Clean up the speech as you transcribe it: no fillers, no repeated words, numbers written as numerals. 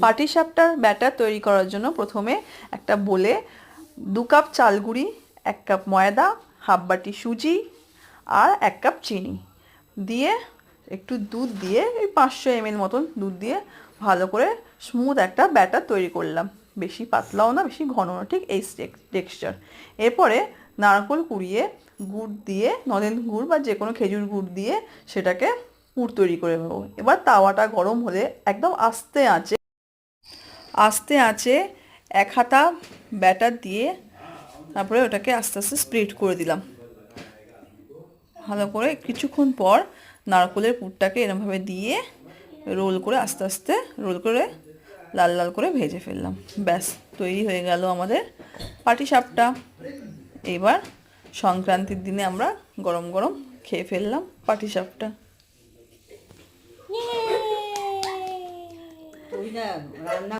পাটিসাপটার batter তৈরি করার জন্য প্রথমে একটা বোলে 2 কাপ চাল গুঁড়ি, 1 কাপ ময়দা, হাফ বাটি সুজি আর 1 কাপ চিনি দিয়ে একটু দুধ দিয়ে এই 500 ml মতন দুধ দিয়ে ভালো করে স্মুথ একটা ব্যাটার তৈরি করলাম। বেশি পাতলাও না বেশি ঘন না, ঠিক এই টেক্সচার। এরপরে নারকেল কুড়িয়ে গুড় দিয়ে, নলেন গুড় বা যে কোনো খেজুর গুড় দিয়ে সেটাকে পুর তৈরি করে নেবো। এবার তাওয়াটা গরম হলে একদম আস্তে আঁচে 1 হাতা ব্যাটার দিয়ে তারপরে ওটাকে আস্তে আস্তে স্প্রেড করে দিলাম ভালো করে। কিছুক্ষণ পর নারকেলের পুরটাকে এরমভাবে দিয়ে রোল করে আস্তে আস্তে রোল করে লাল লাল করে ভেজে ফেললাম। ব্যাস তৈরি হয়ে গেল আমাদের পাটিসাপটা। এবার সংক্রান্তির দিনে আমরা গরম গরম খেয়ে ফেললাম পাটিসাপটা। ওই না রান্না